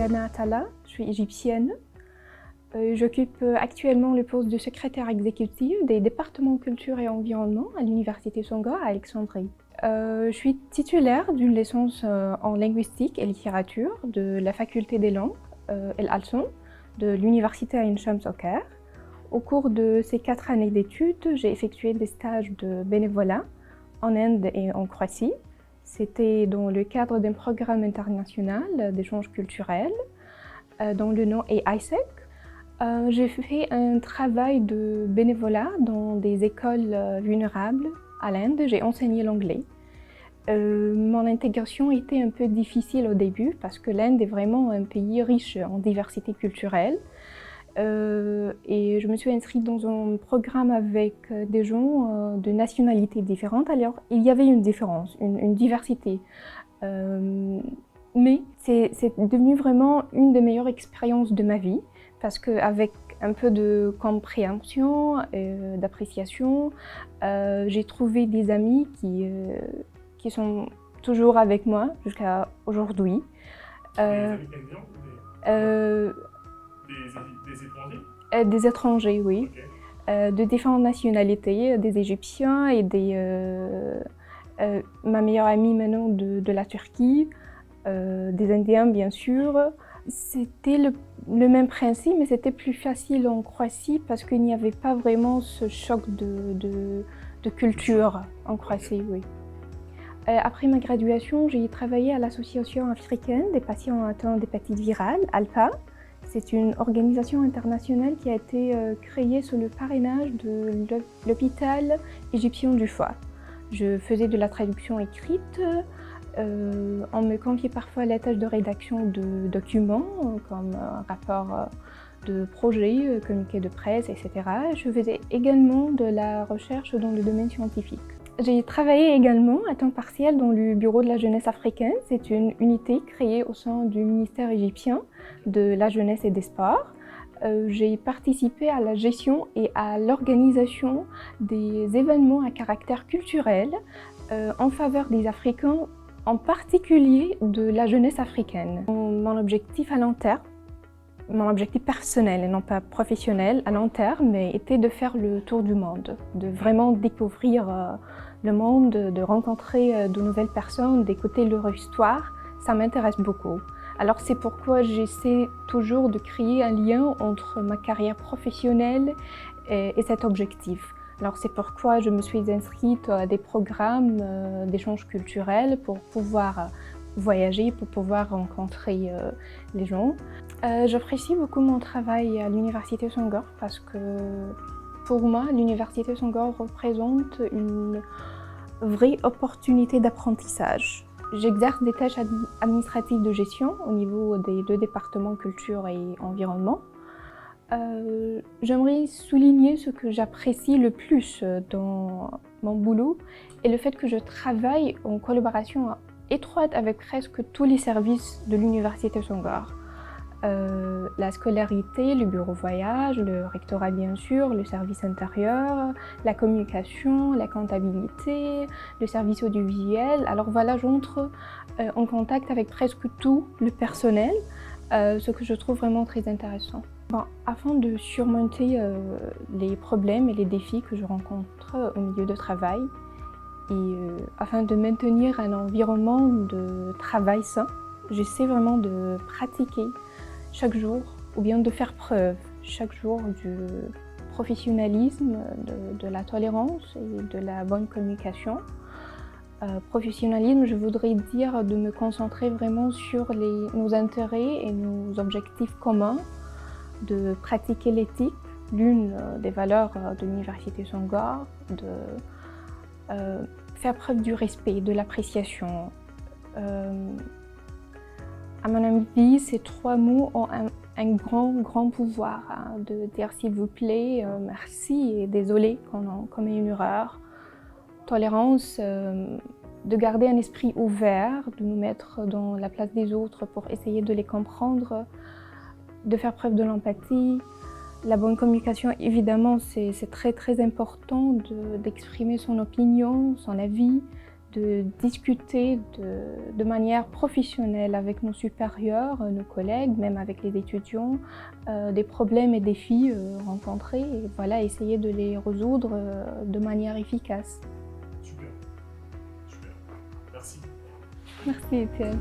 Diana Atala, je suis égyptienne. J'occupe actuellement le poste de secrétaire exécutive des départements culture et environnement à l'Université Senghor à Alexandrie. Je suis titulaire d'une licence en linguistique et littérature de la faculté des langues El Alson de l'Université Ain Shams au Caire. Au cours de ces 4 années d'études, j'ai effectué des stages de bénévolat en Inde et en Croatie. C'était dans le cadre d'un programme international d'échange culturel dont le nom est ISEC. J'ai fait un travail de bénévolat dans des écoles vulnérables à l'Inde. J'ai enseigné l'anglais. Mon intégration était un peu difficile au début parce que l'Inde est vraiment un pays riche en diversité culturelle. Et je me suis inscrite dans un programme avec des gens de nationalités différentes. Alors, il y avait une différence, une diversité. Mais c'est devenu vraiment une des meilleures expériences de ma vie parce qu'avec un peu de compréhension et d'appréciation, j'ai trouvé des amis qui sont toujours avec moi jusqu'à aujourd'hui. Des amis canadiens ou des étrangers? Des étrangers, oui. Okay. De différentes nationalités, des Égyptiens et ma meilleure amie maintenant de la Turquie, des Indiens bien sûr. C'était le même principe, mais c'était plus facile en Croatie parce qu'il n'y avait pas vraiment ce choc de culture en Croatie, oui. Après ma graduation, j'ai travaillé à l'Association africaine des patients atteints d'hépatite virale, ALPA. C'est une organisation internationale qui a été créée sous le parrainage de l'hôpital égyptien du foie. Je faisais de la traduction écrite, on me confiait parfois la tâche de rédaction de documents comme rapport de projet, communiqué de presse, etc. Je faisais également de la recherche dans le domaine scientifique. J'ai travaillé également à temps partiel dans le Bureau de la jeunesse africaine. C'est une unité créée au sein du ministère égyptien de la jeunesse et des sports. J'ai participé à la gestion et à l'organisation des événements à caractère culturel en faveur des Africains, en particulier de la jeunesse africaine. Mon objectif à long terme, mon objectif personnel et non pas professionnel à long terme était de faire le tour du monde, de vraiment découvrir le monde, de rencontrer de nouvelles personnes, d'écouter leur histoire. Ça m'intéresse beaucoup. Alors c'est pourquoi j'essaie toujours de créer un lien entre ma carrière professionnelle et cet objectif. Alors c'est pourquoi je me suis inscrite à des programmes d'échange culturel pour pouvoir voyager, pour pouvoir rencontrer les gens. J'apprécie beaucoup mon travail à l'Université Senghor parce que pour moi, l'Université Senghor représente une vraie opportunité d'apprentissage. J'exerce des tâches administratives de gestion au niveau des 2 départements culture et environnement. J'aimerais souligner ce que j'apprécie le plus dans mon boulot et le fait que je travaille en collaboration étroite avec presque tous les services de l'Université Senghor. La scolarité, le bureau voyage, le rectorat bien sûr, le service intérieur, la communication, la comptabilité, le service audiovisuel. Alors voilà, j'entre en contact avec presque tout le personnel, ce que je trouve vraiment très intéressant. Bon, afin de surmonter les problèmes et les défis que je rencontre au milieu de travail et afin de maintenir un environnement de travail sain, j'essaie vraiment de pratiquer chaque jour, ou bien de faire preuve chaque jour du professionnalisme, de la tolérance et de la bonne communication. Professionnalisme, je voudrais dire de me concentrer vraiment sur nos intérêts et nos objectifs communs, de pratiquer l'éthique, l'une des valeurs de l'Université Senghor, de faire preuve du respect, de l'appréciation. À mon avis, ces 3 mots ont un grand pouvoir, hein, de dire s'il vous plaît, merci et désolé quand on commet une erreur. Tolérance, de garder un esprit ouvert, de nous mettre dans la place des autres pour essayer de les comprendre, de faire preuve de l'empathie. La bonne communication, évidemment, c'est très important d'exprimer son opinion, son avis, de discuter de manière professionnelle avec nos supérieurs, nos collègues, même avec les étudiants, des problèmes et défis rencontrés et voilà, essayer de les résoudre de manière efficace. Super, super. Merci. Merci Étienne.